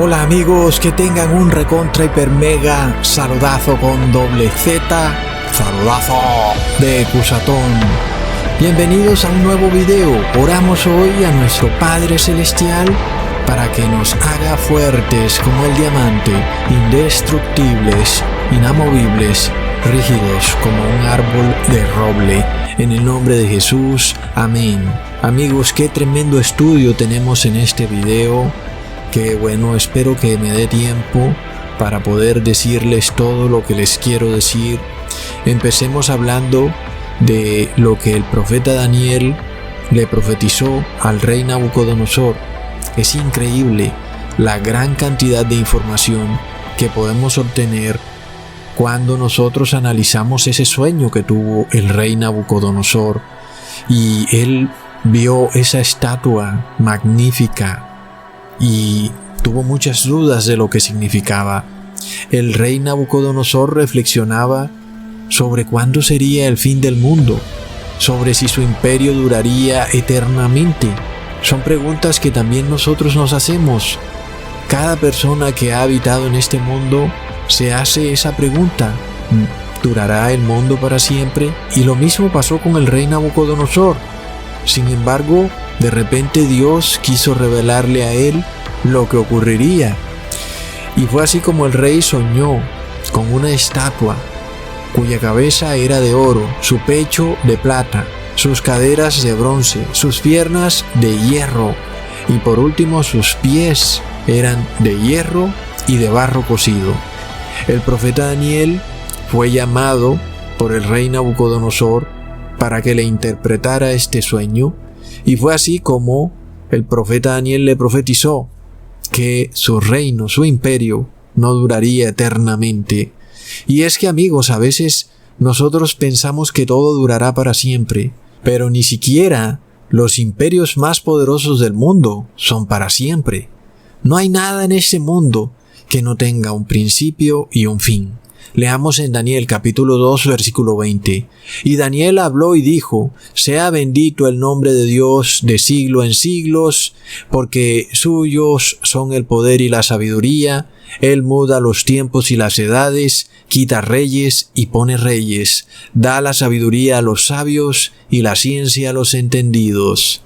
Hola amigos, que tengan un recontra hiper mega saludazo con doble Z, saludazo de Cusatón. Bienvenidos a un nuevo video. Oramos hoy a nuestro Padre Celestial para que nos haga fuertes como el diamante, indestructibles, inamovibles, rígidos como un árbol de roble. En el nombre de Jesús, amén. Amigos, qué tremendo estudio tenemos en este video. Que bueno, espero que me dé tiempo para poder decirles todo lo que les quiero decir. Empecemos hablando de lo que el profeta Daniel le profetizó al rey Nabucodonosor. Es increíble la gran cantidad de información que podemos obtener cuando nosotros analizamos ese sueño que tuvo el rey Nabucodonosor. Y él vio esa estatua magnífica y tuvo muchas dudas de lo que significaba. El rey Nabucodonosor reflexionaba sobre cuándo sería el fin del mundo, sobre si su imperio duraría eternamente. Son preguntas que también nosotros nos hacemos. Cada persona que ha habitado en este mundo se hace esa pregunta: ¿durará el mundo para siempre? Y lo mismo pasó con el rey Nabucodonosor. Sin embargo, de repente Dios quiso revelarle a él lo que ocurriría. Y fue así como el rey soñó con una estatua cuya cabeza era de oro, su pecho de plata, sus caderas de bronce, sus piernas de hierro y por último sus pies eran de hierro y de barro cocido. El profeta Daniel fue llamado por el rey Nabucodonosor para que le interpretara este sueño. Y fue así como el profeta Daniel le profetizó que su reino, su imperio, no duraría eternamente. Y es que, amigos, a veces nosotros pensamos que todo durará para siempre, pero ni siquiera los imperios más poderosos del mundo son para siempre. No hay nada en este mundo que no tenga un principio y un fin. Leamos en Daniel capítulo 2 versículo 20. Y Daniel habló y dijo: sea bendito el nombre de Dios de siglo en siglos, porque suyos son el poder y la sabiduría. Él muda los tiempos y las edades, quita reyes y pone reyes, da la sabiduría a los sabios y la ciencia a los entendidos.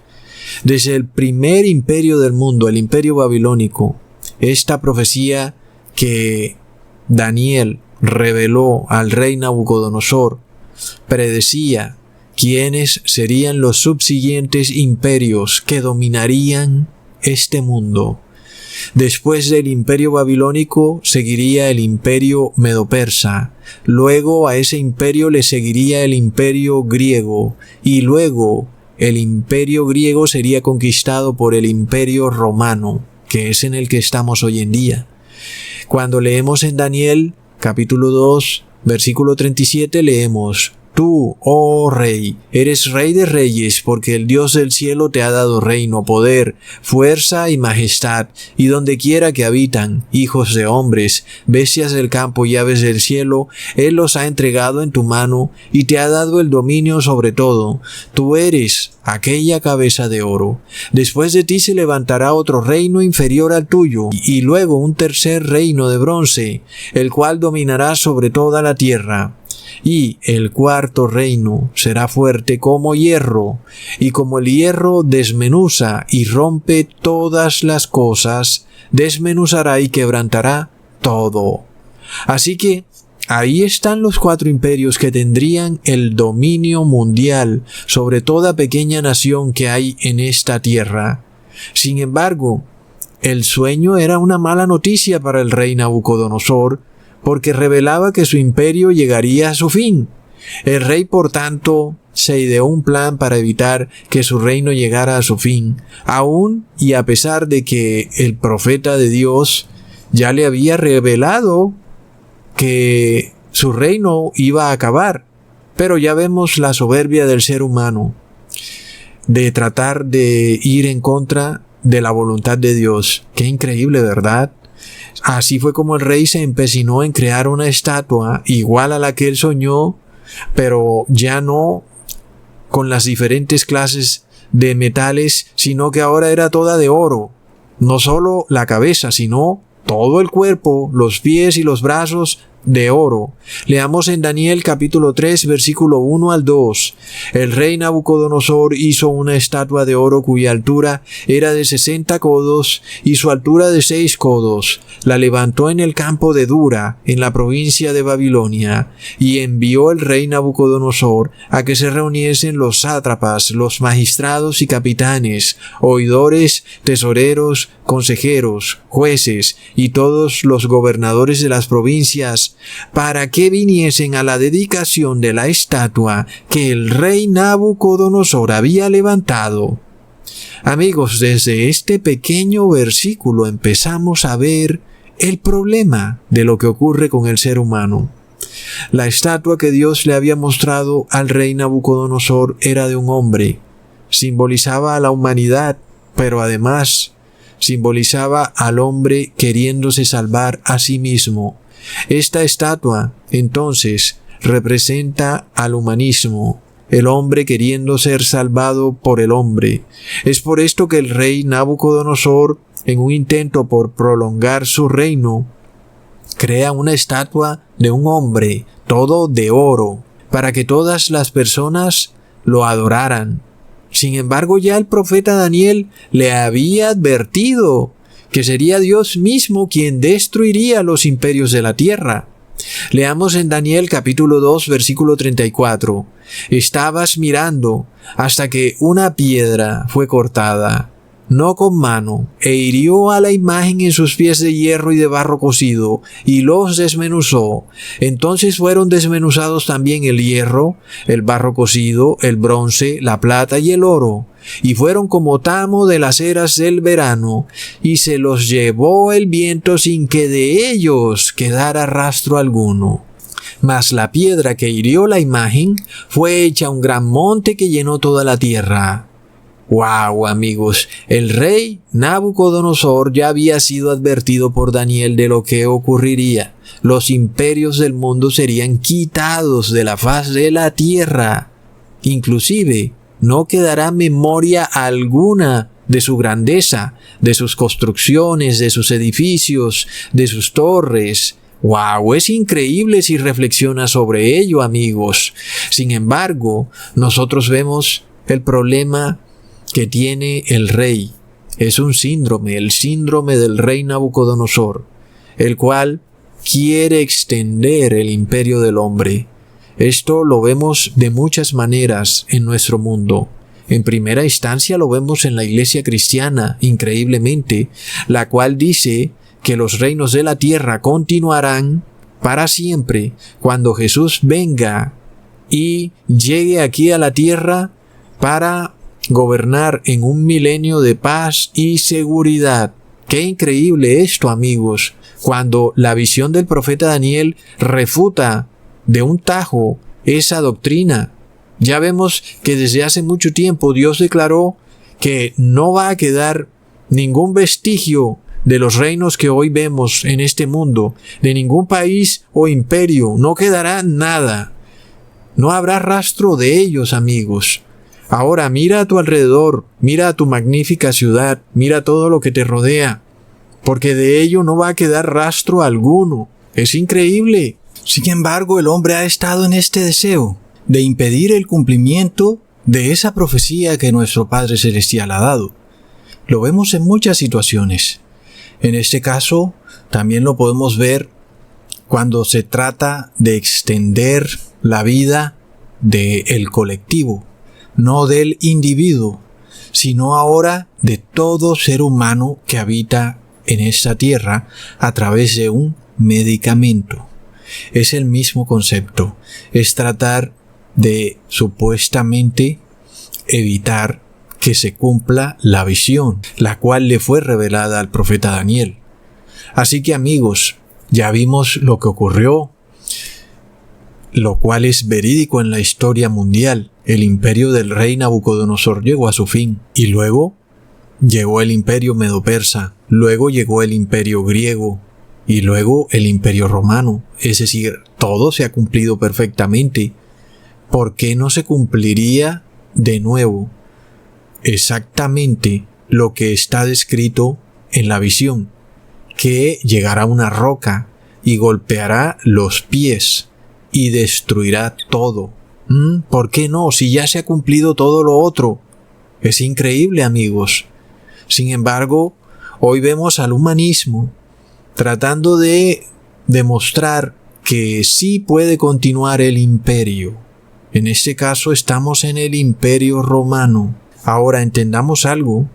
Desde el primer imperio del mundo, el imperio babilónico, esta profecía que Daniel reveló al rey Nabucodonosor predecía quiénes serían los subsiguientes imperios que dominarían este mundo. Después del imperio babilónico seguiría el imperio medo-persa, luego a ese imperio le seguiría el imperio griego y luego el imperio griego sería conquistado por el imperio romano, que es en el que estamos hoy en día. Cuando leemos en Daniel capítulo 2, versículo 37, leemos: tú, oh rey, eres rey de reyes, porque el Dios del cielo te ha dado reino, poder, fuerza y majestad, y donde quiera que habitan, hijos de hombres, bestias del campo y aves del cielo, Él los ha entregado en tu mano, y te ha dado el dominio sobre todo. Tú eres aquella cabeza de oro. Después de ti se levantará otro reino inferior al tuyo, y luego un tercer reino de bronce, el cual dominará sobre toda la tierra. Y el cuarto reino será fuerte como hierro, y como el hierro desmenuza y rompe todas las cosas, desmenuzará y quebrantará todo. Así que ahí están los 4 imperios que tendrían el dominio mundial sobre toda pequeña nación que hay en esta tierra. Sin embargo, el sueño era una mala noticia para el rey Nabucodonosor, porque revelaba que su imperio llegaría a su fin. El rey, por tanto, se ideó un plan para evitar que su reino llegara a su fin, aún y a pesar de que el profeta de Dios ya le había revelado que su reino iba a acabar. Pero ya vemos la soberbia del ser humano, de tratar de ir en contra de la voluntad de Dios. Qué increíble, ¿verdad? Así fue como el rey se empecinó en crear una estatua igual a la que él soñó, pero ya no con las diferentes clases de metales, sino que ahora era toda de oro. No solo la cabeza, sino todo el cuerpo, los pies y los brazos de oro. Leamos en Daniel capítulo 3 versículo 1 al 2. El rey Nabucodonosor hizo una estatua de oro cuya altura era de 60 codos y su altura de 6 codos. La levantó en el campo de Dura, en la provincia de Babilonia, y envió el rey Nabucodonosor a que se reuniesen los sátrapas, los magistrados y capitanes, oidores, tesoreros, consejeros, jueces y todos los gobernadores de las provincias, para que viniesen a la dedicación de la estatua que el rey Nabucodonosor había levantado. Amigos, desde este pequeño versículo empezamos a ver el problema de lo que ocurre con el ser humano. La estatua que Dios le había mostrado al rey Nabucodonosor era de un hombre. Simbolizaba a la humanidad, pero además simbolizaba al hombre queriéndose salvar a sí mismo. Esta estatua, entonces, representa al humanismo, el hombre queriendo ser salvado por el hombre. Es por esto que el rey Nabucodonosor, en un intento por prolongar su reino, crea una estatua de un hombre, todo de oro, para que todas las personas lo adoraran. Sin embargo, ya el profeta Daniel le había advertido que sería Dios mismo quien destruiría los imperios de la tierra. Leamos en Daniel capítulo 2 versículo 34. Estabas mirando hasta que una piedra fue cortada, no con mano, e hirió a la imagen en sus pies de hierro y de barro cocido, y los desmenuzó. Entonces fueron desmenuzados también el hierro, el barro cocido, el bronce, la plata y el oro, y fueron como tamo de las eras del verano, y se los llevó el viento sin que de ellos quedara rastro alguno. Mas la piedra que hirió la imagen fue hecha un gran monte que llenó toda la tierra. ¡Wow, amigos! El rey Nabucodonosor ya había sido advertido por Daniel de lo que ocurriría. Los imperios del mundo serían quitados de la faz de la tierra. Inclusive, no quedará memoria alguna de su grandeza, de sus construcciones, de sus edificios, de sus torres. ¡Wow! Es increíble si reflexiona sobre ello, amigos. Sin embargo, nosotros vemos el problema que tiene el rey. Es un síndrome, el síndrome del rey Nabucodonosor, el cual quiere extender el imperio del hombre. Esto lo vemos de muchas maneras en nuestro mundo. En primera instancia lo vemos en la iglesia cristiana, increíblemente, la cual dice que los reinos de la tierra continuarán para siempre cuando Jesús venga y llegue aquí a la tierra para gobernar en un milenio de paz y seguridad. ¡Qué increíble esto, amigos! Cuando la visión del profeta Daniel refuta de un tajo esa doctrina. Ya vemos que desde hace mucho tiempo Dios declaró que no va a quedar ningún vestigio de los reinos que hoy vemos en este mundo, de ningún país o imperio. No quedará nada. No habrá rastro de ellos, amigos. Ahora mira a tu alrededor, mira a tu magnífica ciudad, mira todo lo que te rodea, porque de ello no va a quedar rastro alguno. Es increíble. Sin embargo, el hombre ha estado en este deseo de impedir el cumplimiento de esa profecía que nuestro Padre Celestial ha dado. Lo vemos en muchas situaciones. En este caso, también lo podemos ver cuando se trata de extender la vida del colectivo, no del individuo, sino ahora de todo ser humano que habita en esta tierra a través de un medicamento. Es el mismo concepto, es tratar de supuestamente evitar que se cumpla la visión, la cual le fue revelada al profeta Daniel. Así que, amigos, ya vimos lo que ocurrió, lo cual es verídico en la historia mundial. El imperio del rey Nabucodonosor llegó a su fin, y luego llegó el imperio medo-persa, luego llegó el imperio griego, y luego el imperio romano. Es decir, todo se ha cumplido perfectamente. ¿Por qué no se cumpliría de nuevo exactamente lo que está descrito en la visión? que llegará una roca y golpeará los pies y destruirá todo. ¿Por qué no? Si ya se ha cumplido todo lo otro. Es increíble, amigos. Sin embargo, hoy vemos al humanismo tratando de demostrar que sí puede continuar el imperio. En este caso estamos en el Imperio Romano. Ahora entendamos algo.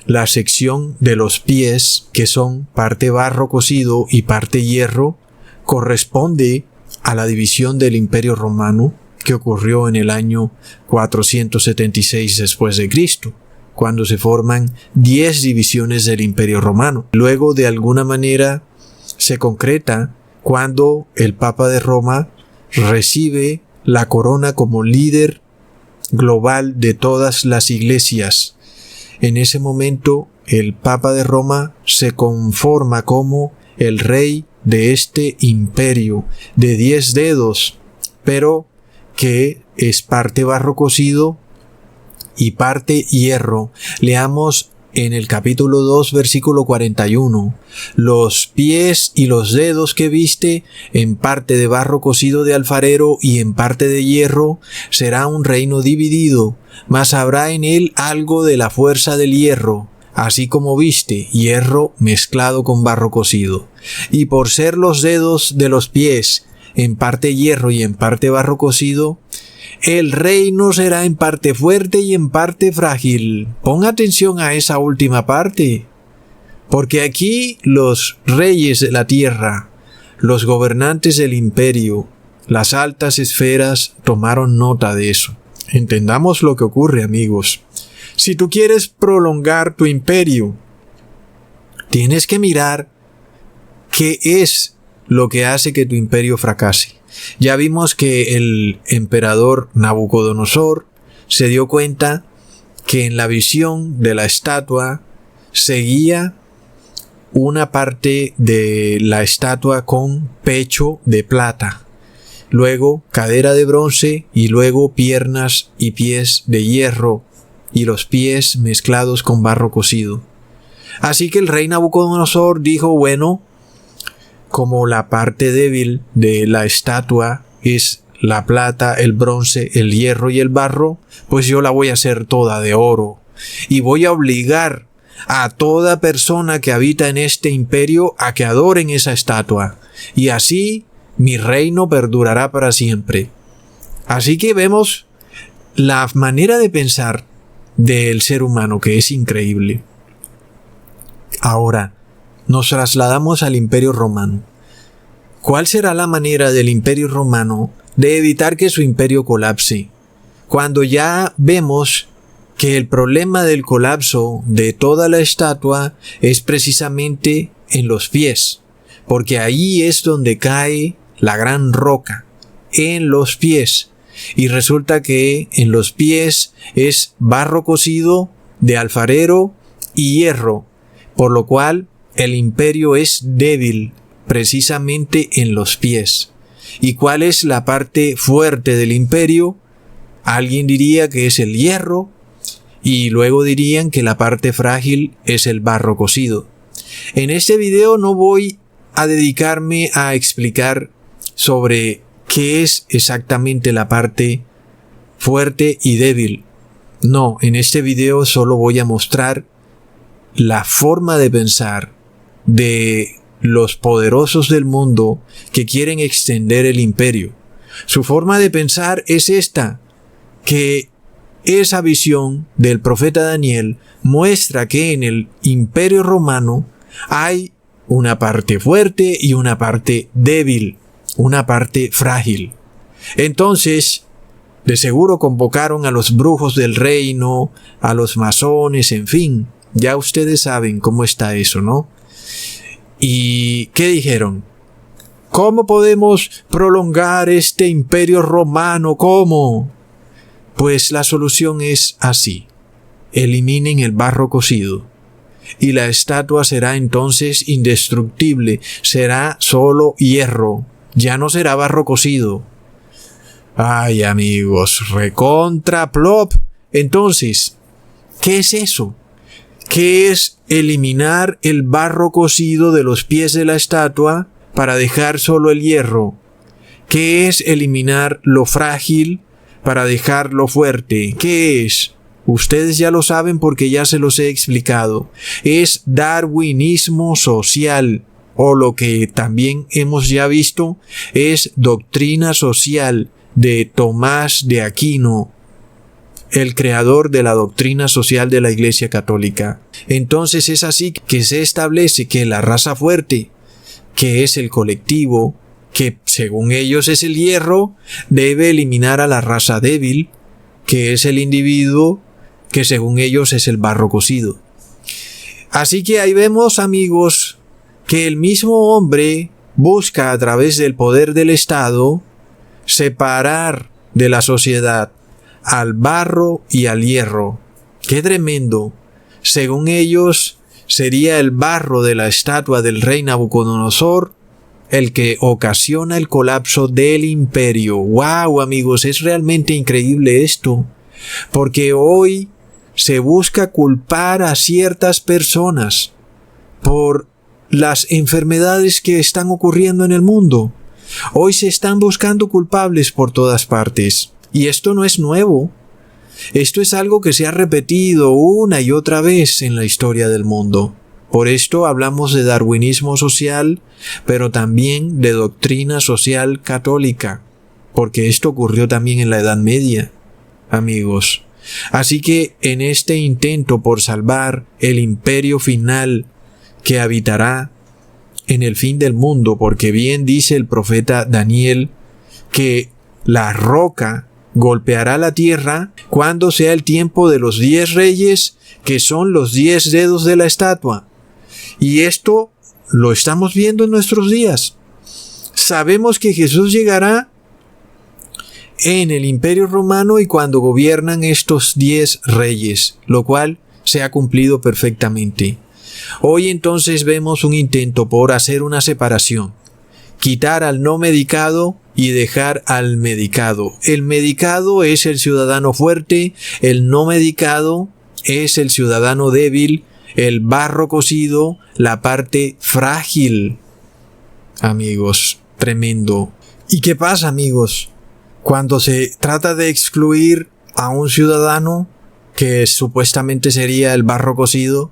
La sección de los pies, que son parte barro cocido y parte hierro, corresponde a la división del Imperio Romano que ocurrió en el año 476 después de Cristo, cuando se forman 10 divisiones del Imperio Romano. Luego, de alguna manera, se concreta cuando el Papa de Roma recibe la corona como líder global de todas las iglesias. En ese momento, el Papa de Roma se conforma como el rey de este imperio de 10 dedos, pero que es parte barro cocido y parte hierro. Leamos en el capítulo 2, versículo 41. Los pies y los dedos que viste, en parte de barro cocido de alfarero y en parte de hierro, será un reino dividido, mas habrá en él algo de la fuerza del hierro, así como viste, hierro mezclado con barro cocido. Y por ser los dedos de los pies en parte hierro y en parte barro cocido, el reino será en parte fuerte y en parte frágil. Pon atención a esa última parte, porque aquí los reyes de la tierra, los gobernantes del imperio, las altas esferas tomaron nota de eso. Entendamos lo que ocurre, amigos. Si tú quieres prolongar tu imperio, tienes que mirar qué es lo que hace que tu imperio fracase. Ya vimos que el emperador Nabucodonosor se dio cuenta que en la visión de la estatua seguía una parte de la estatua con pecho de plata, luego cadera de bronce y luego piernas y pies de hierro y los pies mezclados con barro cocido. Así que el rey Nabucodonosor dijo, bueno, como la parte débil de la estatua es la plata, el bronce, el hierro y el barro, pues yo la voy a hacer toda de oro. Y voy a obligar a toda persona que habita en este imperio a que adoren esa estatua. Y así mi reino perdurará para siempre. Así que vemos la manera de pensar del ser humano, que es increíble. Ahora, nos trasladamos al Imperio Romano. ¿Cuál será la manera del Imperio Romano de evitar que su imperio colapse? Cuando ya vemos que el problema del colapso de toda la estatua es precisamente en los pies, porque ahí es donde cae la gran roca, en los pies. Y resulta que en los pies es barro cocido de alfarero y hierro, por lo cual el imperio es débil precisamente en los pies. ¿Y cuál es la parte fuerte del imperio? Alguien diría que es el hierro y luego dirían que la parte frágil es el barro cocido. En este video no voy a dedicarme a explicar sobre qué es exactamente la parte fuerte y débil. No, en este video solo voy a mostrar la forma de pensar de los poderosos del mundo que quieren extender el imperio. Su forma de pensar es esta, que esa visión del profeta Daniel muestra que en el imperio romano hay una parte fuerte y una parte débil, una parte frágil. Entonces, de seguro convocaron a los brujos del reino, a los masones, en fin. Ya ustedes saben cómo está eso, ¿no? ¿Y qué dijeron? ¿Cómo podemos prolongar este imperio romano? ¿Cómo? Pues la solución es así. Eliminen el barro cocido. Y la estatua será entonces indestructible. Será solo hierro. Ya no será barro cocido. Ay, amigos, recontra plop. Entonces, ¿qué es eso? ¿Qué es eliminar el barro cocido de los pies de la estatua para dejar solo el hierro? ¿Qué es eliminar lo frágil para dejarlo fuerte? ¿Qué es? Ustedes ya lo saben porque ya se los he explicado. Es darwinismo social, o lo que también hemos ya visto es doctrina social de Tomás de Aquino, el creador de la doctrina social de la Iglesia Católica. Entonces es así que se establece que la raza fuerte, que es el colectivo, que según ellos es el hierro, debe eliminar a la raza débil, que es el individuo, que según ellos es el barro cocido. Así que ahí vemos, amigos, que el mismo hombre busca a través del poder del Estado separar de la sociedad al barro y al hierro. ¡Qué tremendo! Según ellos, sería el barro de la estatua del rey Nabucodonosor el que ocasiona el colapso del imperio. ¡Wow, amigos! Es realmente increíble esto, porque hoy se busca culpar a ciertas personas por las enfermedades que están ocurriendo en el mundo. Hoy se están buscando culpables por todas partes. Y esto no es nuevo. Esto es algo que se ha repetido una y otra vez en la historia del mundo. Por esto hablamos de darwinismo social, pero también de doctrina social católica, porque esto ocurrió también en la Edad Media, amigos. Así que en este intento por salvar el imperio final que habitará en el fin del mundo, porque bien dice el profeta Daniel que la roca golpeará la tierra cuando sea el tiempo de los 10 reyes, que son los 10 dedos de la estatua. Y esto lo estamos viendo en nuestros días. Sabemos que Jesús llegará en el Imperio Romano y cuando gobiernan estos 10 reyes, lo cual se ha cumplido perfectamente. Hoy entonces vemos un intento por hacer una separación, quitar al no medicado y dejar al medicado. El medicado es el ciudadano fuerte, el no medicado es el ciudadano débil, el barro cocido, la parte frágil. Amigos, tremendo. ¿Y qué pasa, amigos? Cuando se trata de excluir a un ciudadano que supuestamente sería el barro cocido,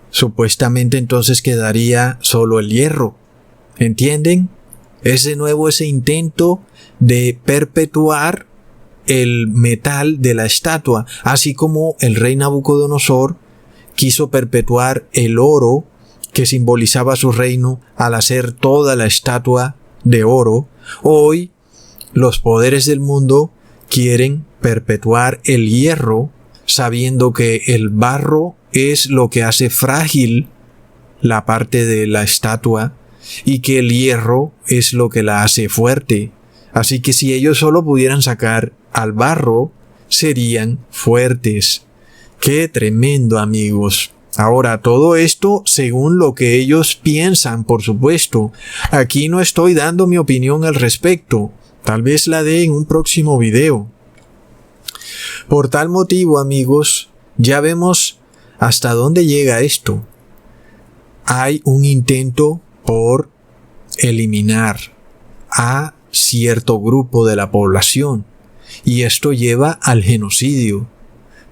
supuestamente entonces quedaría solo el hierro. ¿Entienden? Es de nuevo ese intento de perpetuar el metal de la estatua, así como el rey Nabucodonosor quiso perpetuar el oro que simbolizaba su reino al hacer toda la estatua de oro. Hoy los poderes del mundo quieren perpetuar el hierro, sabiendo que el barro es lo que hace frágil la parte de la estatua y que el hierro es lo que la hace fuerte. Así que si ellos solo pudieran sacar al barro, serían fuertes. ¡Qué tremendo, amigos! Ahora, todo esto según lo que ellos piensan, por supuesto. Aquí no estoy dando mi opinión al respecto. Tal vez la dé en un próximo video. Por tal motivo, amigos, ya vemos hasta dónde llega esto. Hay un intento por eliminar a cierto grupo de la población. Y esto lleva al genocidio.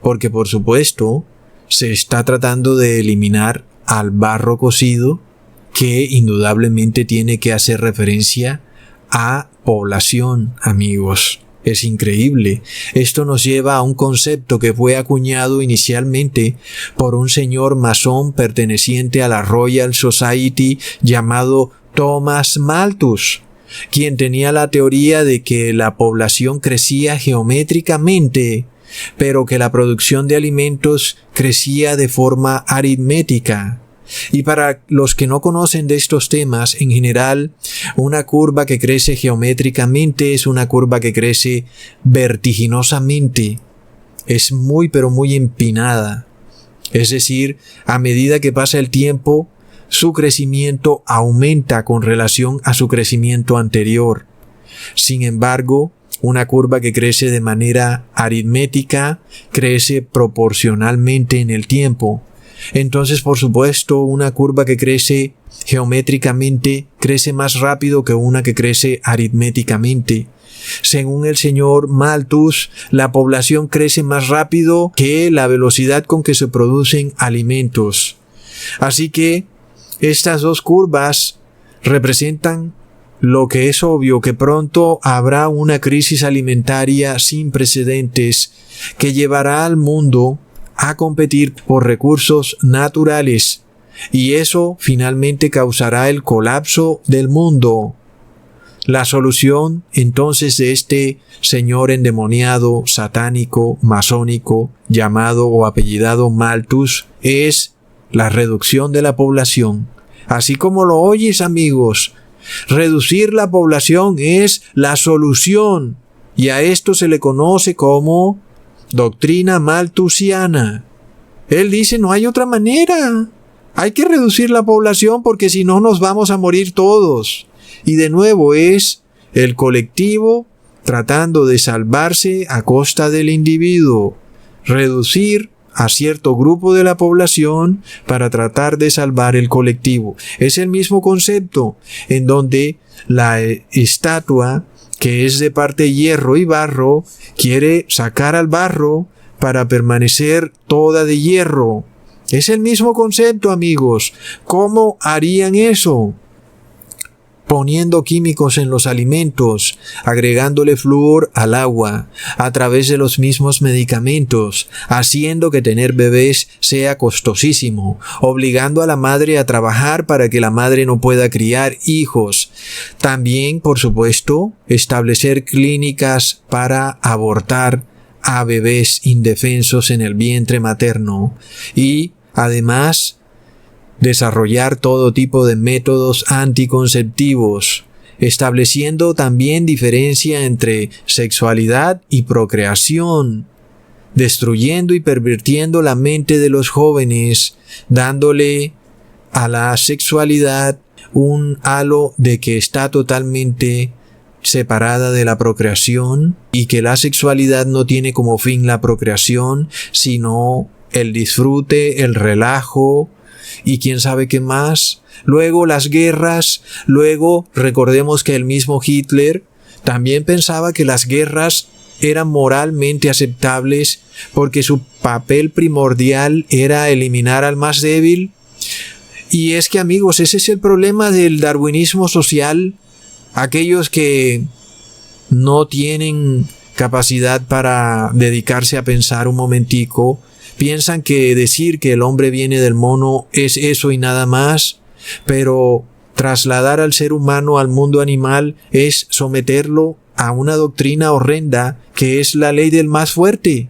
Porque por supuesto se está tratando de eliminar al barro cocido, que indudablemente tiene que hacer referencia a población, amigos. Es increíble. Esto nos lleva a un concepto que fue acuñado inicialmente por un señor masón perteneciente a la Royal Society llamado Thomas Malthus, quien tenía la teoría de que la población crecía geométricamente, pero que la producción de alimentos crecía de forma aritmética. Y para los que no conocen de estos temas, en general, una curva que crece geométricamente es una curva que crece vertiginosamente. Es muy pero muy empinada. Es decir, a medida que pasa el tiempo, su crecimiento aumenta con relación a su crecimiento anterior. Sin embargo, una curva que crece de manera aritmética crece proporcionalmente en el tiempo. Entonces, por supuesto, una curva que crece geométricamente crece más rápido que una que crece aritméticamente. Según el señor Malthus, la población crece más rápido que la velocidad con que se producen alimentos. Así que estas dos curvas representan lo que es obvio, que pronto habrá una crisis alimentaria sin precedentes que llevará al mundo a competir por recursos naturales, y eso finalmente causará el colapso del mundo. La solución entonces de este señor endemoniado, satánico, masónico, llamado o apellidado Malthus, es la reducción de la población. Así como lo oyes, amigos, reducir la población es la solución, y a esto se le conoce como doctrina malthusiana. Él dice, no hay otra manera. Hay que reducir la población porque si no nos vamos a morir todos. Y de nuevo es el colectivo tratando de salvarse a costa del individuo. Reducir a cierto grupo de la población para tratar de salvar el colectivo. Es el mismo concepto en donde la estatua, que es de parte hierro y barro, quiere sacar al barro para permanecer toda de hierro. Es el mismo concepto, amigos. ¿Cómo harían eso? Poniendo químicos en los alimentos, agregándole flúor al agua, a través de los mismos medicamentos, haciendo que tener bebés sea costosísimo, obligando a la madre a trabajar para que la madre no pueda criar hijos. También, por supuesto, establecer clínicas para abortar a bebés indefensos en el vientre materno y, además, desarrollar todo tipo de métodos anticonceptivos, estableciendo también diferencia entre sexualidad y procreación, destruyendo y pervirtiendo la mente de los jóvenes, dándole a la sexualidad un halo de que está totalmente separada de la procreación y que la sexualidad no tiene como fin la procreación, sino el disfrute, el relajo, y quién sabe qué más. Luego las guerras, luego recordemos que el mismo Hitler también pensaba que las guerras eran moralmente aceptables porque su papel primordial era eliminar al más débil. Y es que, amigos, ese es el problema del darwinismo social. Aquellos que no tienen capacidad para dedicarse a pensar un momentico, piensan que decir que el hombre viene del mono es eso y nada más, pero trasladar al ser humano al mundo animal es someterlo a una doctrina horrenda que es la ley del más fuerte.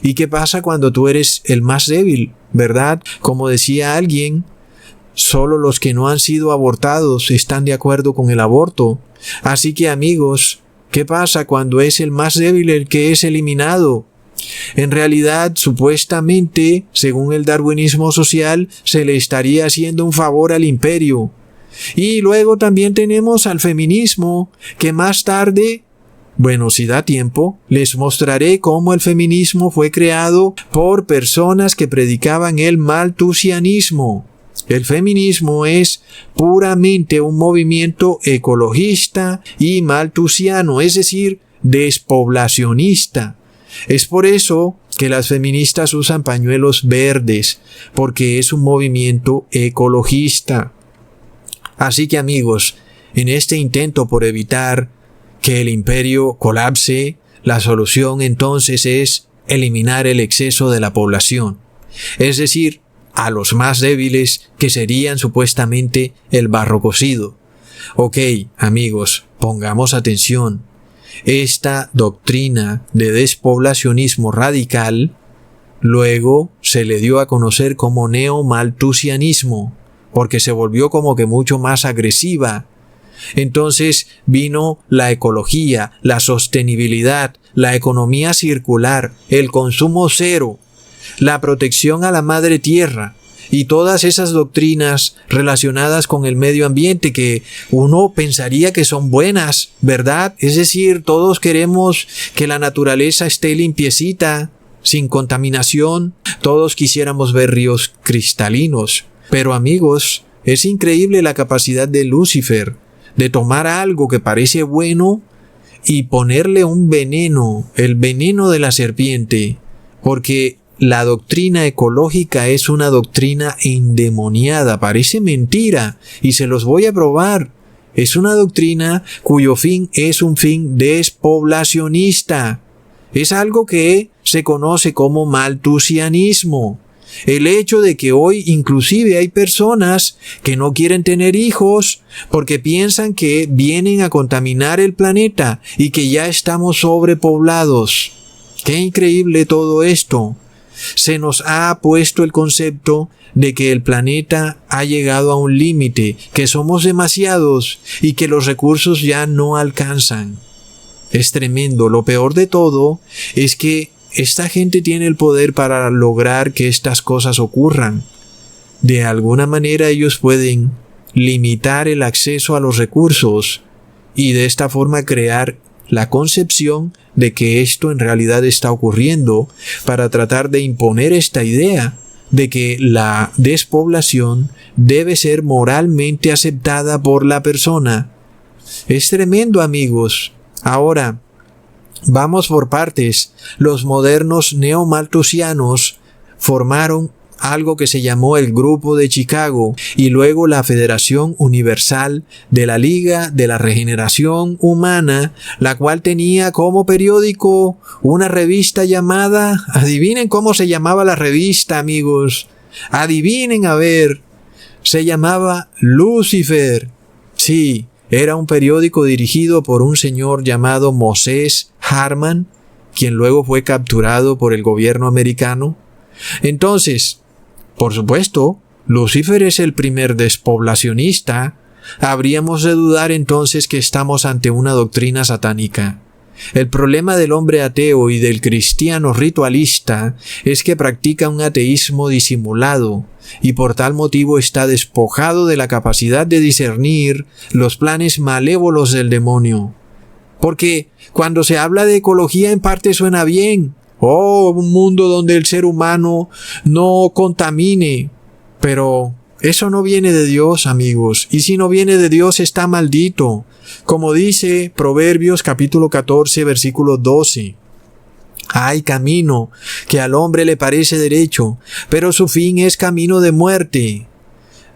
¿Y qué pasa cuando tú eres el más débil? ¿Verdad? Como decía alguien, solo los que no han sido abortados están de acuerdo con el aborto. Así que, amigos, ¿qué pasa cuando es el más débil el que es eliminado? En realidad, supuestamente, según el darwinismo social, se le estaría haciendo un favor al imperio. Y luego también tenemos al feminismo, que más tarde, bueno, si da tiempo, les mostraré cómo el feminismo fue creado por personas que predicaban el malthusianismo. El feminismo es puramente un movimiento ecologista y malthusiano, es decir, despoblacionista. Es por eso que las feministas usan pañuelos verdes, porque es un movimiento ecologista. Así que, amigos, en este intento por evitar que el imperio colapse, la solución entonces es eliminar el exceso de la población, es decir, a los más débiles, que serían supuestamente el barro cocido. Ok, amigos, pongamos atención. Esta doctrina de despoblacionismo radical luego se le dio a conocer como neomalthusianismo, porque se volvió como que mucho más agresiva. Entonces vino la ecología, la sostenibilidad, la economía circular, el consumo cero, la protección a la madre tierra y todas esas doctrinas relacionadas con el medio ambiente que uno pensaría que son buenas, ¿verdad? Es decir, todos queremos que la naturaleza esté limpiecita, sin contaminación. Todos quisiéramos ver ríos cristalinos. Pero amigos, es increíble la capacidad de Lucifer de tomar algo que parece bueno y ponerle un veneno, el veneno de la serpiente, porque la doctrina ecológica es una doctrina endemoniada, parece mentira, y se los voy a probar. Es una doctrina cuyo fin es un fin despoblacionista. Es algo que se conoce como maltusianismo. El hecho de que hoy inclusive hay personas que no quieren tener hijos porque piensan que vienen a contaminar el planeta y que ya estamos sobrepoblados. ¡Qué increíble todo esto! Se nos ha puesto el concepto de que el planeta ha llegado a un límite, que somos demasiados y que los recursos ya no alcanzan. Es tremendo. Lo peor de todo es que esta gente tiene el poder para lograr que estas cosas ocurran. De alguna manera ellos pueden limitar el acceso a los recursos y de esta forma crear la concepción de que esto en realidad está ocurriendo para tratar de imponer esta idea de que la despoblación debe ser moralmente aceptada por la persona. Es tremendo, amigos. Ahora, vamos por partes. Los modernos neomalthusianos formaron algo que se llamó el Grupo de Chicago y luego la Federación Universal de la Liga de la Regeneración Humana, la cual tenía como periódico una revista llamada, adivinen cómo se llamaba la revista, amigos, adivinen a ver, se llamaba Lucifer. Sí, era un periódico dirigido por un señor llamado Moses Harman, quien luego fue capturado por el gobierno americano. Entonces, por supuesto, Lucifer es el primer despoblacionista. Habríamos de dudar entonces que estamos ante una doctrina satánica. El problema del hombre ateo y del cristiano ritualista es que practica un ateísmo disimulado y por tal motivo está despojado de la capacidad de discernir los planes malévolos del demonio. Porque cuando se habla de ecología en parte suena bien. Oh, un mundo donde el ser humano no contamine. Pero eso no viene de Dios, amigos. Y si no viene de Dios, está maldito. Como dice Proverbios capítulo 14, versículo 12. Hay camino que al hombre le parece derecho, pero su fin es camino de muerte.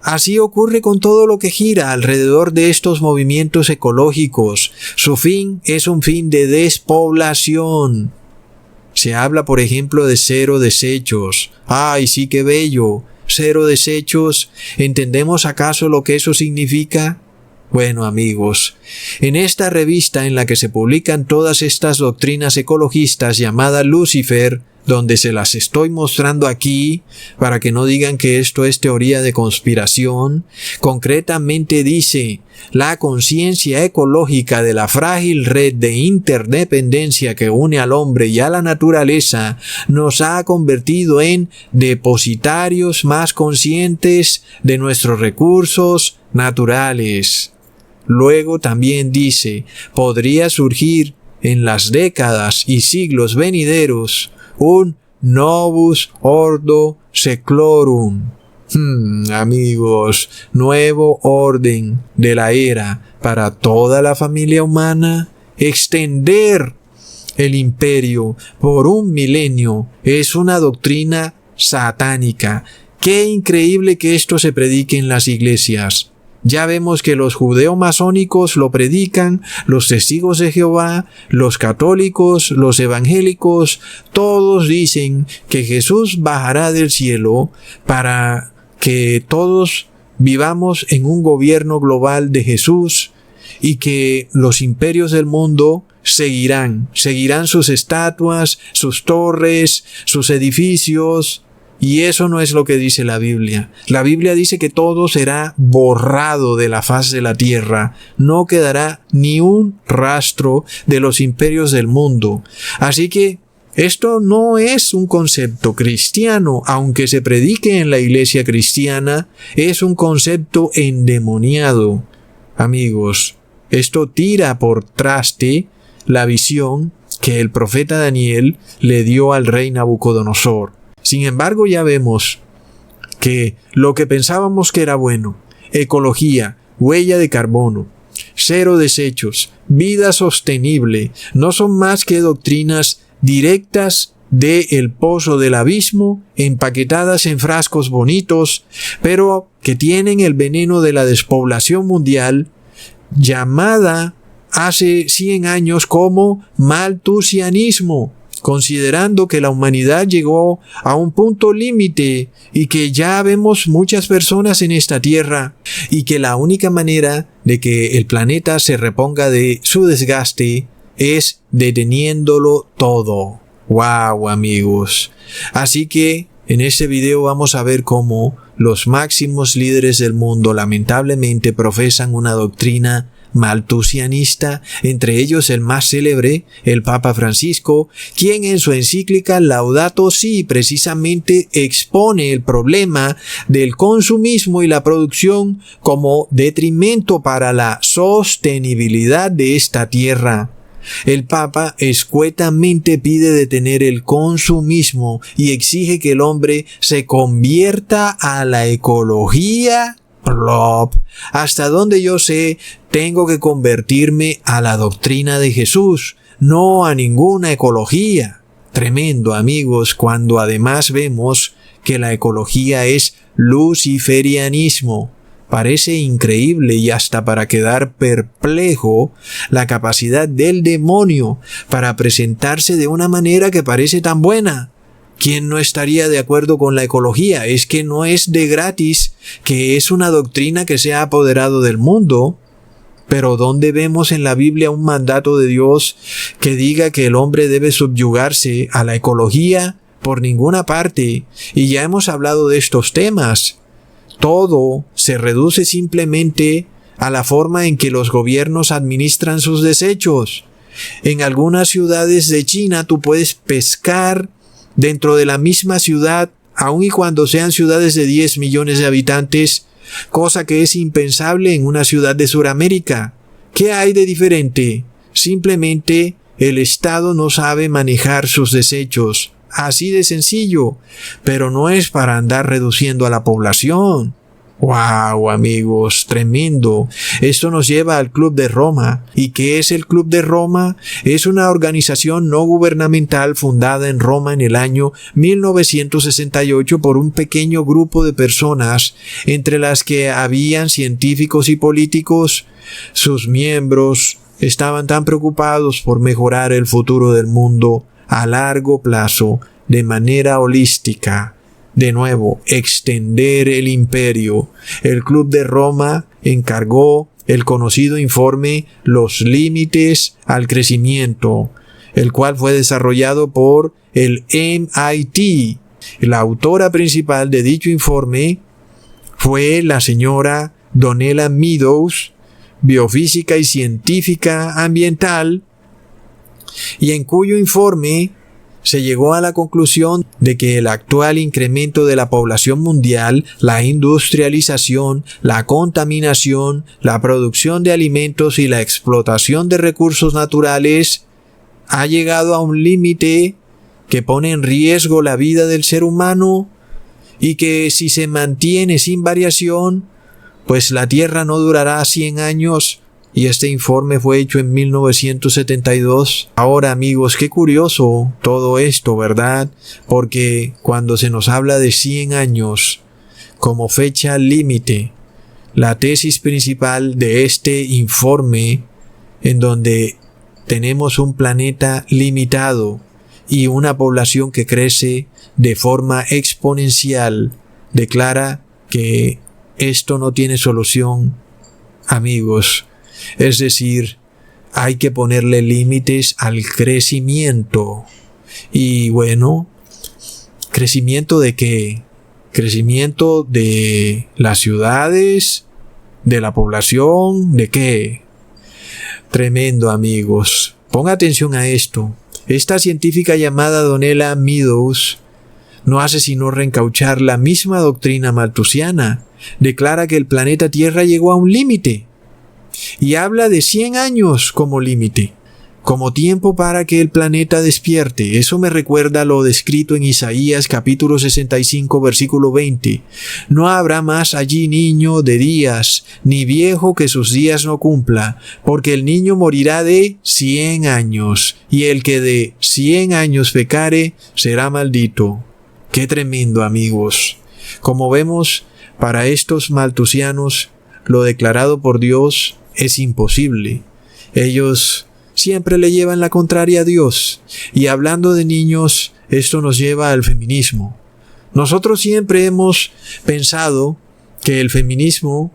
Así ocurre con todo lo que gira alrededor de estos movimientos ecológicos. Su fin es un fin de despoblación. Se habla, por ejemplo, de cero desechos. ¡Ay, sí, qué bello! Cero desechos. ¿Entendemos acaso lo que eso significa? Bueno, amigos, en esta revista en la que se publican todas estas doctrinas ecologistas llamada Lucifer, donde se las estoy mostrando aquí, para que no digan que esto es teoría de conspiración, concretamente dice: la conciencia ecológica de la frágil red de interdependencia que une al hombre y a la naturaleza nos ha convertido en depositarios más conscientes de nuestros recursos naturales. Luego también dice: podría surgir en las décadas y siglos venideros un novus ordo seclorum. Amigos, nuevo orden de la era para toda la familia humana. Extender el imperio por un milenio es una doctrina satánica. Qué increíble que esto se predique en las iglesias. Ya vemos que los judeo-masónicos lo predican, los testigos de Jehová, los católicos, los evangélicos, todos dicen que Jesús bajará del cielo para que todos vivamos en un gobierno global de Jesús y que los imperios del mundo seguirán sus estatuas, sus torres, sus edificios. Y eso no es lo que dice la Biblia. La Biblia dice que todo será borrado de la faz de la tierra. No quedará ni un rastro de los imperios del mundo. Así que esto no es un concepto cristiano, aunque se predique en la iglesia cristiana, es un concepto endemoniado. Amigos, esto tira por traste la visión que el profeta Daniel le dio al rey Nabucodonosor. Sin embargo, ya vemos que lo que pensábamos que era bueno, ecología, huella de carbono, cero desechos, vida sostenible, no son más que doctrinas directas del pozo del abismo, empaquetadas en frascos bonitos, pero que tienen el veneno de la despoblación mundial, llamada hace 100 años como maltusianismo, considerando que la humanidad llegó a un punto límite y que ya vemos muchas personas en esta tierra y que la única manera de que el planeta se reponga de su desgaste es deteniéndolo todo. ¡Wow, amigos! Así que en este video vamos a ver cómo los máximos líderes del mundo lamentablemente profesan una doctrina maltusianista, entre ellos el más célebre, el Papa Francisco, quien en su encíclica Laudato Si precisamente expone el problema del consumismo y la producción como detrimento para la sostenibilidad de esta tierra. El Papa escuetamente pide detener el consumismo y exige que el hombre se convierta a la ecología. Plop. Hasta donde yo sé, tengo que convertirme a la doctrina de Jesús, no a ninguna ecología. Tremendo, amigos, cuando además vemos que la ecología es luciferianismo. Parece increíble y hasta para quedar perplejo la capacidad del demonio para presentarse de una manera que parece tan buena. ¿Quién no estaría de acuerdo con la ecología? Es que no es de gratis, que es una doctrina que se ha apoderado del mundo. Pero ¿dónde vemos en la Biblia un mandato de Dios que diga que el hombre debe subyugarse a la ecología? Por ninguna parte. Y ya hemos hablado de estos temas. Todo se reduce simplemente a la forma en que los gobiernos administran sus desechos. En algunas ciudades de China tú puedes pescar dentro de la misma ciudad, aun y cuando sean ciudades de 10 millones de habitantes, cosa que es impensable en una ciudad de Sudamérica. ¿Qué hay de diferente? Simplemente el Estado no sabe manejar sus desechos. Así de sencillo. Pero no es para andar reduciendo a la población. ¡Wow, amigos! Tremendo. Esto nos lleva al Club de Roma. ¿Y qué es el Club de Roma? Es una organización no gubernamental fundada en Roma en el año 1968 por un pequeño grupo de personas, entre las que habían científicos y políticos. Sus miembros estaban tan preocupados por mejorar el futuro del mundo a largo plazo, de manera holística. De nuevo, extender el imperio. El Club de Roma encargó el conocido informe Los límites al crecimiento, el cual fue desarrollado por el MIT. La autora principal de dicho informe fue la señora Donella Meadows, biofísica y científica ambiental, y en cuyo informe se llegó a la conclusión de que el actual incremento de la población mundial, la industrialización, la contaminación, la producción de alimentos y la explotación de recursos naturales ha llegado a un límite que pone en riesgo la vida del ser humano y que si se mantiene sin variación, pues la Tierra no durará 100 años. Y este informe fue hecho en 1972. Ahora, amigos, qué curioso todo esto, ¿verdad? Porque cuando se nos habla de 100 años como fecha límite, la tesis principal de este informe, en donde tenemos un planeta limitado y una población que crece de forma exponencial, declara que esto no tiene solución, amigos. Es decir, hay que ponerle límites al crecimiento. Y bueno, ¿crecimiento de qué? ¿Crecimiento de las ciudades? ¿De la población? ¿De qué? Tremendo, amigos. Ponga atención a esto. Esta científica llamada Donella Meadows no hace sino reencauchar la misma doctrina malthusiana. Declara que el planeta Tierra llegó a un límite. Y habla de 100 años como límite. como tiempo para que el planeta despierte. Eso me recuerda lo descrito en Isaías capítulo 65 versículo 20. No habrá más allí niño de días, ni viejo que sus días no cumpla, porque el niño morirá de 100 años, y el que de 100 años pecare será maldito. Qué tremendo, amigos. Como vemos, para estos maltusianos, lo declarado por Dios es imposible. Ellos siempre le llevan la contraria a Dios. Y hablando de niños, esto nos lleva al feminismo. Nosotros siempre hemos pensado que el feminismo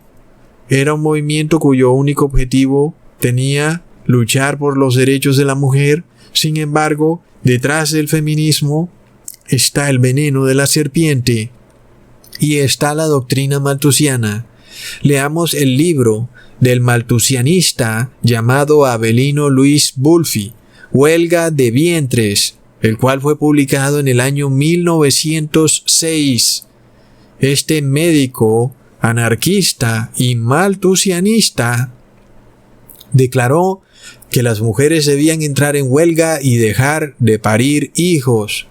era un movimiento cuyo único objetivo tenía luchar por los derechos de la mujer. Sin embargo, detrás del feminismo está el veneno de la serpiente y está la doctrina maltusiana. Leamos el libro del maltusianista llamado Abelino Luis Bulfi, Huelga de vientres, el cual fue publicado en el año 1906. Este médico anarquista y maltusianista declaró que las mujeres debían entrar en huelga y dejar de parir hijos.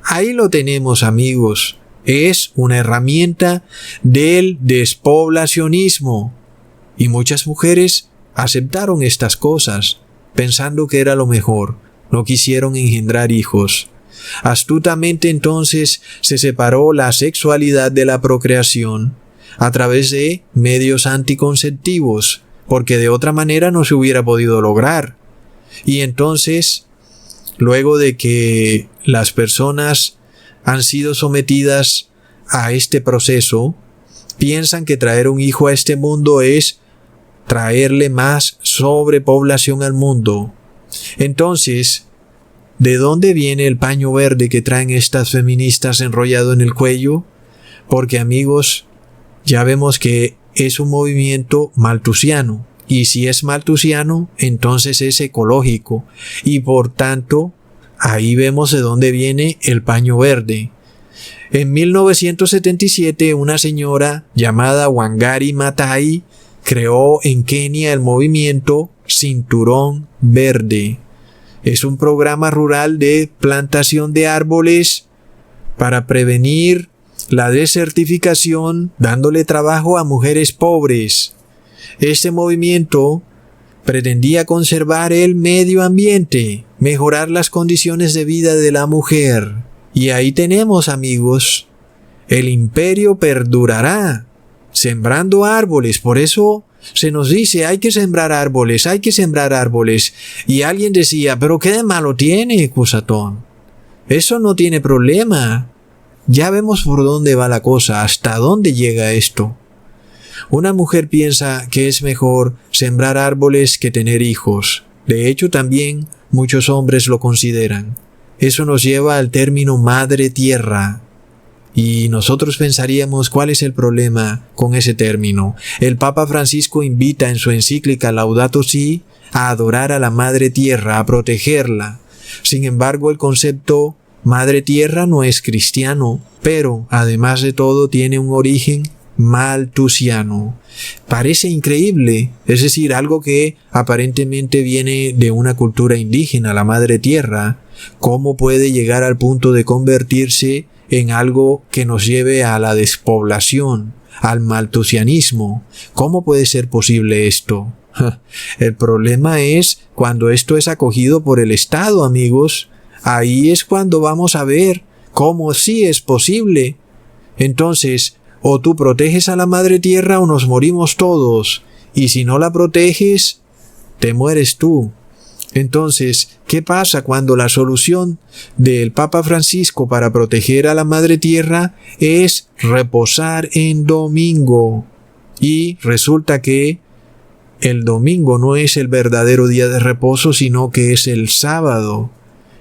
Ahí lo tenemos, amigos. Es una herramienta del despoblacionismo. Y muchas mujeres aceptaron estas cosas, pensando que era lo mejor. No quisieron engendrar hijos. Astutamente entonces se separó la sexualidad de la procreación a través de medios anticonceptivos, porque de otra manera no se hubiera podido lograr. Y entonces, luego de que las personas han sido sometidas a este proceso, piensan que traer un hijo a este mundo es traerle más sobrepoblación al mundo. Entonces, ¿de dónde viene el paño verde que traen estas feministas enrollado en el cuello? Porque, amigos, ya vemos que es un movimiento maltusiano. Y si es maltusiano, entonces es ecológico. Y por tanto, ahí vemos de dónde viene el paño verde. En 1977, una señora llamada Wangari Maathai creó en Kenia el movimiento Cinturón Verde. Es un programa rural de plantación de árboles para prevenir la desertificación, dándole trabajo a mujeres pobres. Este movimiento pretendía conservar el medio ambiente, mejorar las condiciones de vida de la mujer. Y ahí tenemos, amigos, el imperio perdurará, sembrando árboles. Por eso se nos dice, hay que sembrar árboles, hay que sembrar árboles. Y alguien decía, pero ¿qué de malo tiene, Cusatón? Eso no tiene problema. Ya vemos por dónde va la cosa, hasta dónde llega esto. Una mujer piensa que es mejor sembrar árboles que tener hijos. De hecho, también muchos hombres lo consideran. Eso nos lleva al término madre tierra. Y nosotros pensaríamos, ¿cuál es el problema con ese término? El Papa Francisco invita en su encíclica Laudato Si a adorar a la madre tierra, a protegerla. Sin embargo, el concepto madre tierra no es cristiano, pero además de todo tiene un origen maltusiano. Parece increíble, es decir, algo que aparentemente viene de una cultura indígena, la madre tierra. ¿Cómo puede llegar al punto de convertirse en algo que nos lleve a la despoblación, al maltusianismo? ¿Cómo puede ser posible esto? El problema es cuando esto es acogido por el Estado, amigos. Ahí es cuando vamos a ver cómo sí es posible. Entonces, o tú proteges a la madre tierra o nos morimos todos. Y si no la proteges, te mueres tú. Entonces, ¿qué pasa cuando la solución del Papa Francisco para proteger a la madre tierra es reposar en domingo? Y resulta que el domingo no es el verdadero día de reposo, sino que es el sábado.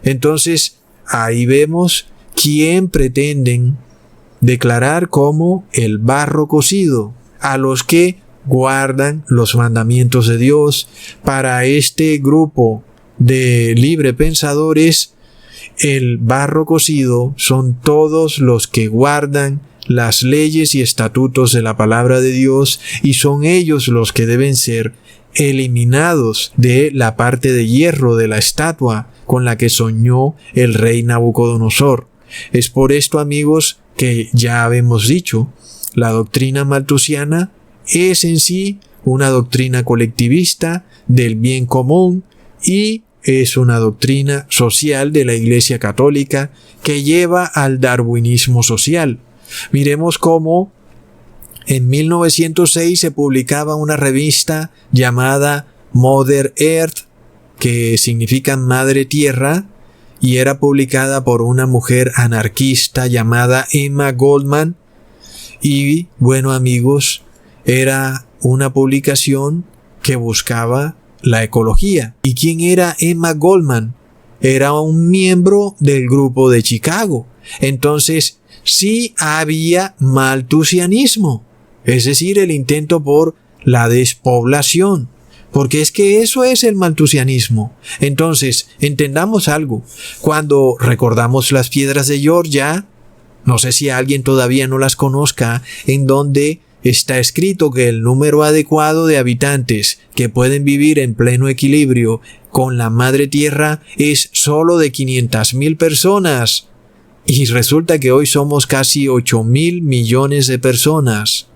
Entonces, ahí vemos quién pretenden declarar como el barro cocido a los que guardan los mandamientos de Dios. Para este grupo de libre pensadores, el barro cocido son todos los que guardan las leyes y estatutos de la palabra de Dios, y son ellos los que deben ser eliminados de la parte de hierro de la estatua con la que soñó el rey Nabucodonosor. Es por esto, amigos, que ya habíamos dicho, la doctrina malthusiana es en sí una doctrina colectivista del bien común y es una doctrina social de la Iglesia Católica que lleva al darwinismo social. Miremos cómo en 1906 se publicaba una revista llamada Mother Earth, que significa Madre Tierra, y era publicada por una mujer anarquista llamada Emma Goldman. Y bueno, amigos, era una publicación que buscaba la ecología. ¿Y quién era Emma Goldman? Era un miembro del grupo de Chicago. Entonces, sí había malthusianismo, es decir, el intento por la despoblación. Porque es que eso es el malthusianismo. Entonces, entendamos algo. Cuando recordamos las piedras de Georgia, no sé si alguien todavía no las conozca, en donde está escrito que el número adecuado de habitantes que pueden vivir en pleno equilibrio con la madre tierra es solo de 500,000 personas. Y resulta que hoy somos casi 8,000 millones de personas.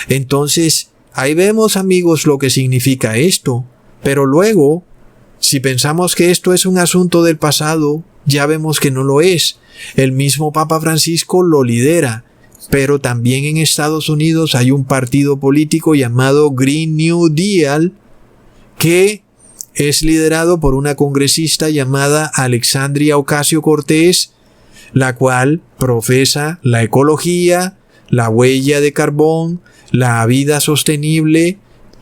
Entonces, ahí vemos, amigos, lo que significa esto. Pero luego, si pensamos que esto es un asunto del pasado, ya vemos que no lo es. El mismo Papa Francisco lo lidera. Pero también en Estados Unidos hay un partido político llamado Green New Deal que es liderado por una congresista llamada Alexandria Ocasio-Cortez, la cual profesa la ecología, la huella de carbón, la vida sostenible,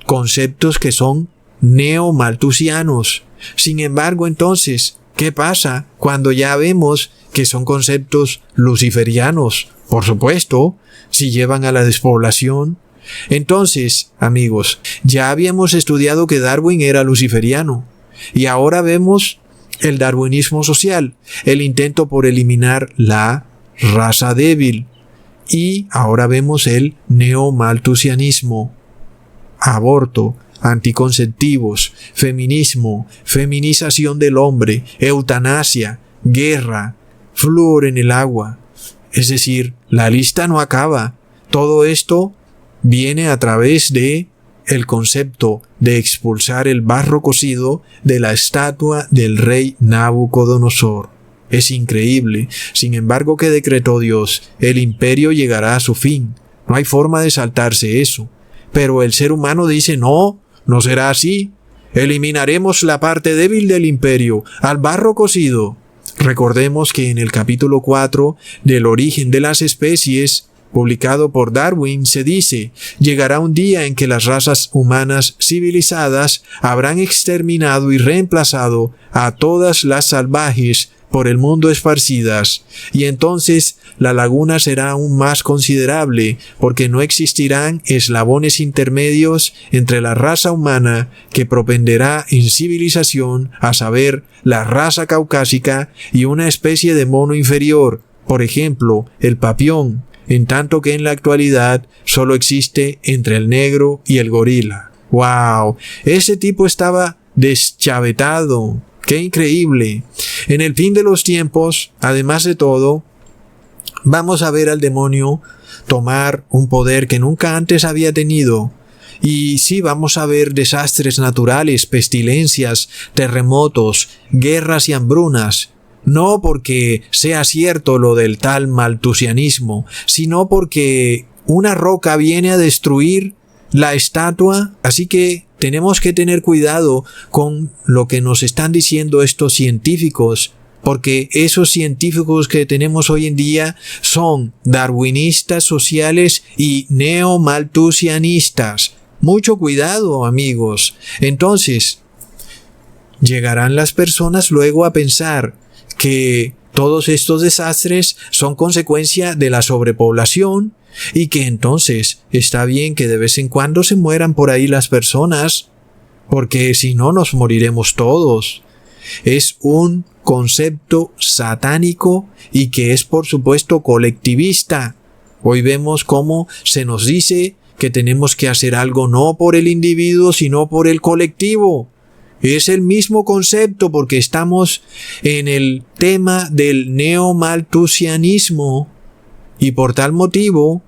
conceptos que son neomalthusianos. Sin embargo, entonces, ¿qué pasa cuando ya vemos que son conceptos luciferianos? Por supuesto, si llevan a la despoblación. Entonces, amigos, ya habíamos estudiado que Darwin era luciferiano y ahora vemos el darwinismo social, el intento por eliminar la raza débil, y ahora vemos el neomalthusianismo, aborto, anticonceptivos, feminismo, feminización del hombre, eutanasia, guerra, flúor en el agua. Es decir, la lista no acaba. Todo esto viene a través de el concepto de expulsar el barro cocido de la estatua del rey Nabucodonosor. Es increíble. Sin embargo, ¿qué decretó Dios? El imperio llegará a su fin. No hay forma de saltarse eso. Pero el ser humano dice, no será así. Eliminaremos la parte débil del imperio, al barro cocido. Recordemos que en el capítulo 4 del origen de las especies, publicado por Darwin, se dice, llegará un día en que las razas humanas civilizadas habrán exterminado y reemplazado a todas las salvajes por el mundo esparcidas, y entonces la laguna será aún más considerable, porque no existirán eslabones intermedios entre la raza humana que propenderá en civilización, a saber, la raza caucásica y una especie de mono inferior, por ejemplo, el papión, en tanto que en la actualidad solo existe entre el negro y el gorila. ¡Wow! Ese tipo estaba deschavetado. ¡Qué increíble! En el fin de los tiempos, además de todo, vamos a ver al demonio tomar un poder que nunca antes había tenido. Y sí, vamos a ver desastres naturales, pestilencias, terremotos, guerras y hambrunas. No porque sea cierto lo del tal malthusianismo, sino porque una roca viene a destruir la estatua. Así que tenemos que tener cuidado con lo que nos están diciendo estos científicos, porque esos científicos que tenemos hoy en día son darwinistas sociales y neomalthusianistas. Mucho cuidado, amigos. Entonces, llegarán las personas luego a pensar que todos estos desastres son consecuencia de la sobrepoblación y que entonces está bien que de vez en cuando se mueran por ahí las personas, porque si no nos moriremos todos. Es un concepto satánico y que es por supuesto colectivista. Hoy vemos cómo se nos dice que tenemos que hacer algo no por el individuo, sino por el colectivo. Es el mismo concepto porque estamos en el tema del neomalthusianismo y por tal motivo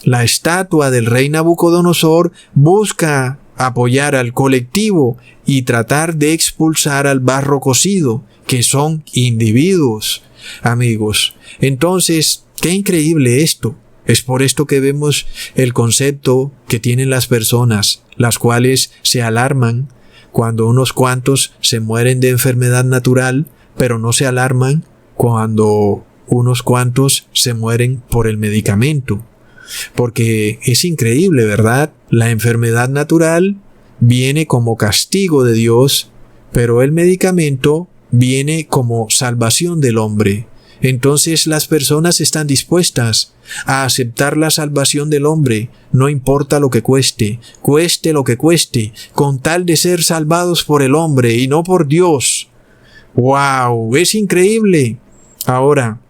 la estatua del rey Nabucodonosor busca apoyar al colectivo y tratar de expulsar al barro cocido, que son individuos, amigos. Entonces, qué increíble esto. Es por esto que vemos el concepto que tienen las personas, las cuales se alarman cuando unos cuantos se mueren de enfermedad natural, pero no se alarman cuando unos cuantos se mueren por el medicamento. Porque es increíble, ¿verdad? La enfermedad natural viene como castigo de Dios, pero el medicamento viene como salvación del hombre. Entonces las personas están dispuestas a aceptar la salvación del hombre, no importa lo que cueste lo que cueste, con tal de ser salvados por el hombre y no por Dios. ¡Wow! Es increíble. Ahora,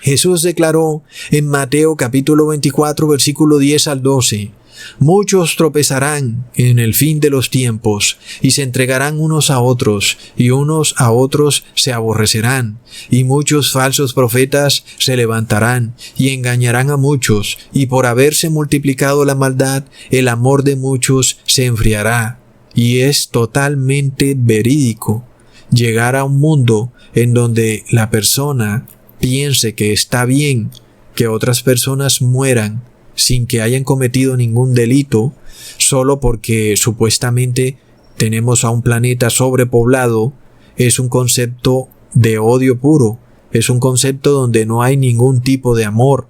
Jesús declaró en Mateo capítulo 24, versículo 10 al 12, muchos tropezarán en el fin de los tiempos, y se entregarán unos a otros, y unos a otros se aborrecerán, y muchos falsos profetas se levantarán, y engañarán a muchos, y por haberse multiplicado la maldad, el amor de muchos se enfriará. Y es totalmente verídico llegar a un mundo en donde la persona piense que está bien que otras personas mueran sin que hayan cometido ningún delito, solo porque supuestamente tenemos a un planeta sobrepoblado, es un concepto de odio puro, es un concepto donde no hay ningún tipo de amor.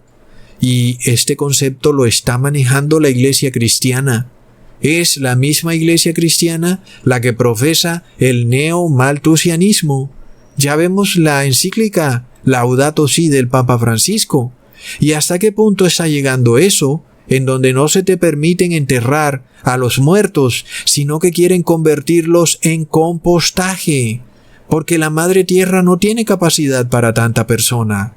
Y este concepto lo está manejando la iglesia cristiana. Es la misma iglesia cristiana la que profesa el neomalthusianismo. Ya vemos la encíclica Laudato Si del Papa Francisco. ¿Y hasta qué punto está llegando eso? En donde no se te permiten enterrar a los muertos, sino que quieren convertirlos en compostaje, porque la madre tierra no tiene capacidad para tanta persona.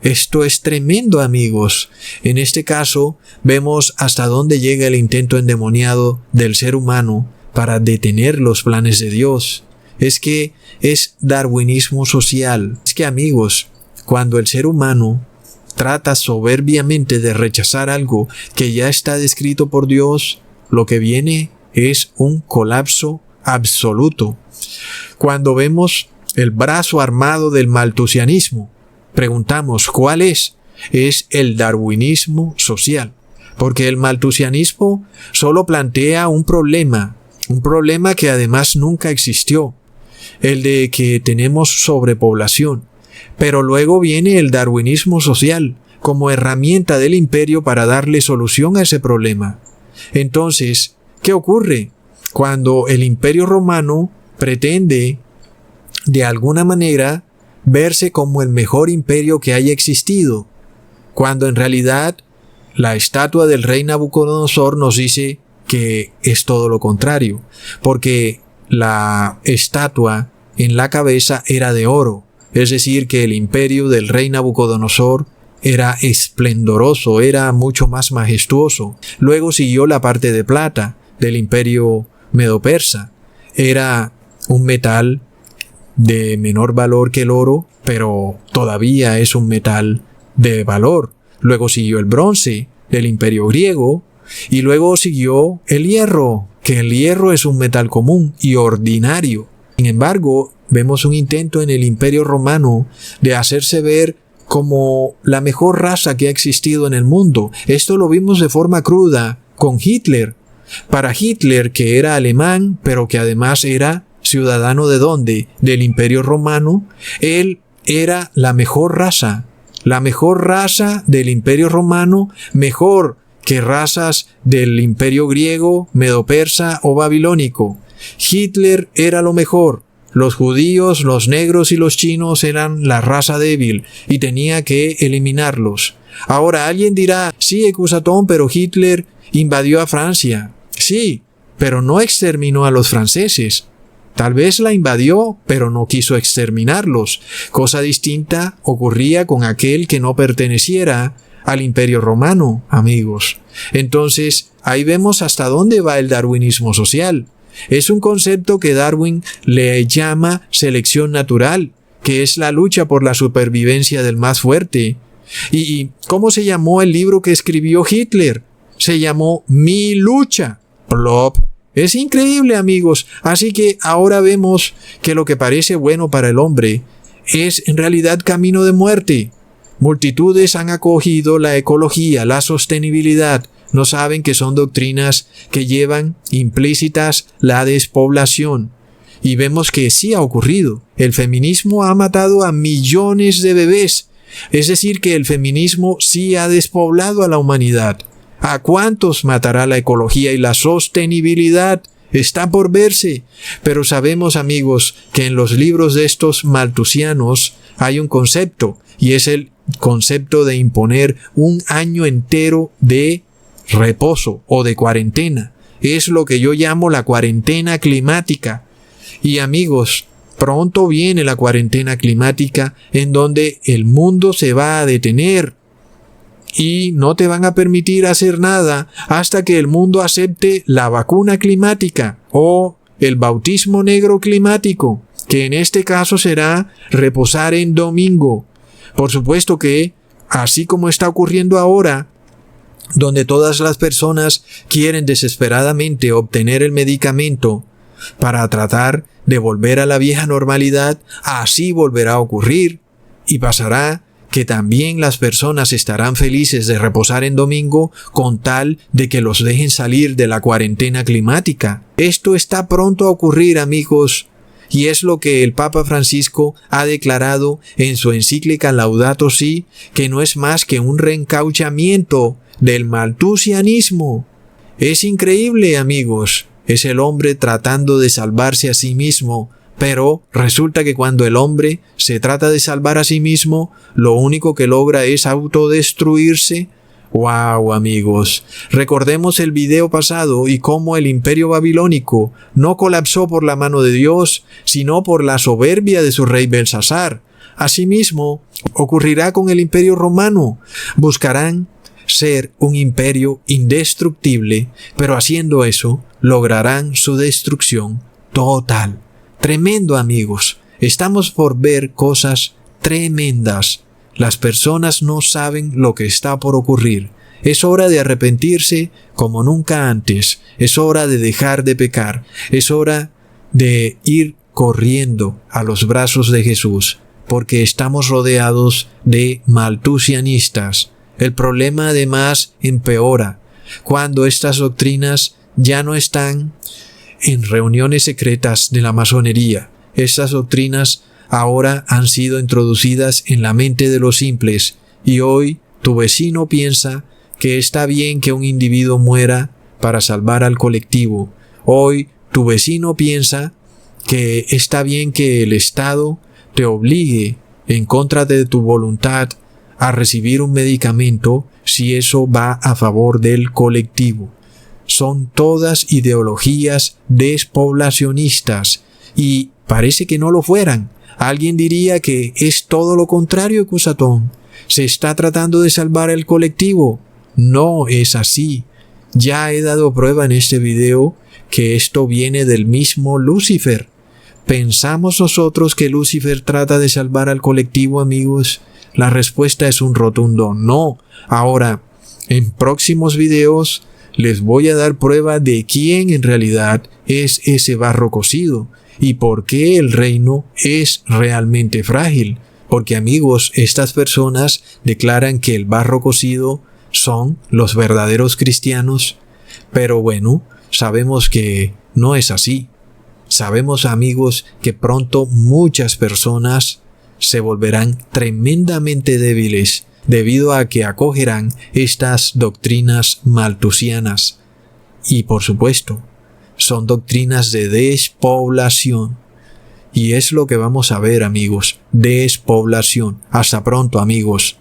Esto es tremendo, amigos. En este caso, vemos hasta dónde llega el intento endemoniado del ser humano para detener los planes de Dios. Es que es darwinismo social. Es que, amigos, cuando el ser humano trata soberbiamente de rechazar algo que ya está descrito por Dios, lo que viene es un colapso absoluto. Cuando vemos el brazo armado del malthusianismo, preguntamos ¿cuál es? Es el darwinismo social, porque el malthusianismo solo plantea un problema que además nunca existió, el de que tenemos sobrepoblación. Pero luego viene el darwinismo social como herramienta del imperio para darle solución a ese problema. Entonces, ¿qué ocurre? Cuando el imperio romano pretende, de alguna manera, verse como el mejor imperio que haya existido, cuando en realidad la estatua del rey Nabucodonosor nos dice que es todo lo contrario, porque la estatua en la cabeza era de oro, es decir, que el imperio del rey Nabucodonosor era esplendoroso, era mucho más majestuoso. Luego siguió la parte de plata del imperio medo-persa. Era un metal de menor valor que el oro, pero todavía es un metal de valor. Luego siguió el bronce del imperio griego y luego siguió el hierro, que el hierro es un metal común y ordinario. Sin embargo, vemos un intento en el imperio romano de hacerse ver como la mejor raza que ha existido en el mundo. Esto lo vimos de forma cruda con Hitler. Para Hitler, que era alemán, pero que además era ciudadano ¿de dónde? Del imperio romano, él era la mejor raza del imperio romano, mejor que razas del imperio griego, medo-persa o babilónico. Hitler era lo mejor. Los judíos, los negros y los chinos eran la raza débil y tenía que eliminarlos. Ahora alguien dirá, sí, Ecusatón, pero Hitler invadió a Francia. Sí, pero no exterminó a los franceses. Tal vez la invadió, pero no quiso exterminarlos. Cosa distinta ocurría con aquel que no perteneciera al Imperio Romano, amigos. Entonces, ahí vemos hasta dónde va el darwinismo social. Es un concepto que Darwin le llama selección natural, que es la lucha por la supervivencia del más fuerte. ¿Y cómo se llamó el libro que escribió Hitler? Se llamó Mi lucha. Plop. Es increíble, amigos. Así que ahora vemos que lo que parece bueno para el hombre es en realidad camino de muerte. Multitudes han acogido la ecología, la sostenibilidad. No saben que son doctrinas que llevan implícitas la despoblación. Y vemos que sí ha ocurrido. El feminismo ha matado a millones de bebés. Es decir, que el feminismo sí ha despoblado a la humanidad. ¿A cuántos matará la ecología y la sostenibilidad? Está por verse. Pero sabemos, amigos, que en los libros de estos malthusianos hay un concepto, y es el concepto de imponer un año entero de reposo o de cuarentena. Es lo que yo llamo la cuarentena climática. Y amigos, pronto viene la cuarentena climática en donde el mundo se va a detener y no te van a permitir hacer nada hasta que el mundo acepte la vacuna climática o el bautismo negro climático, que en este caso será reposar en domingo. Por supuesto que, así como está ocurriendo ahora, donde todas las personas quieren desesperadamente obtener el medicamento para tratar de volver a la vieja normalidad, así volverá a ocurrir y pasará que también las personas estarán felices de reposar en domingo con tal de que los dejen salir de la cuarentena climática. Esto está pronto a ocurrir, amigos, y es lo que el Papa Francisco ha declarado en su encíclica Laudato Si, que no es más que un reencauchamiento del malthusianismo. Es increíble, amigos. Es el hombre tratando de salvarse a sí mismo, pero resulta que cuando el hombre se trata de salvar a sí mismo, lo único que logra es autodestruirse. ¡Wow, amigos! Recordemos el video pasado y cómo el imperio babilónico no colapsó por la mano de Dios, sino por la soberbia de su rey Belsasar. Asimismo, ocurrirá con el imperio romano. Buscarán ser un imperio indestructible, pero haciendo eso, lograrán su destrucción total. Tremendo, amigos. Estamos por ver cosas tremendas. Las personas no saben lo que está por ocurrir. Es hora de arrepentirse como nunca antes. Es hora de dejar de pecar. Es hora de ir corriendo a los brazos de Jesús, porque estamos rodeados de malthusianistas. El problema además empeora cuando estas doctrinas ya no están en reuniones secretas de la masonería. Estas doctrinas ahora han sido introducidas en la mente de los simples y hoy tu vecino piensa que está bien que un individuo muera para salvar al colectivo. Hoy tu vecino piensa que está bien que el Estado te obligue en contra de tu voluntad a recibir un medicamento si eso va a favor del colectivo. Son todas ideologías despoblacionistas y parece que no lo fueran. Alguien diría que es todo lo contrario, Cusatón. Se está tratando de salvar el colectivo. No es así. Ya he dado prueba en este video que esto viene del mismo Lucifer. ¿Pensamos nosotros que Lucifer trata de salvar al colectivo, amigos? La respuesta es un rotundo no. Ahora, en próximos videos les voy a dar prueba de quién en realidad es ese barro cocido y por qué el reino es realmente frágil. Porque, amigos, estas personas declaran que el barro cocido son los verdaderos cristianos. Pero bueno, sabemos que no es así. Sabemos, amigos, que pronto muchas personas se volverán tremendamente débiles debido a que acogerán estas doctrinas malthusianas. Y por supuesto, son doctrinas de despoblación. Y es lo que vamos a ver, amigos, despoblación. Hasta pronto, amigos.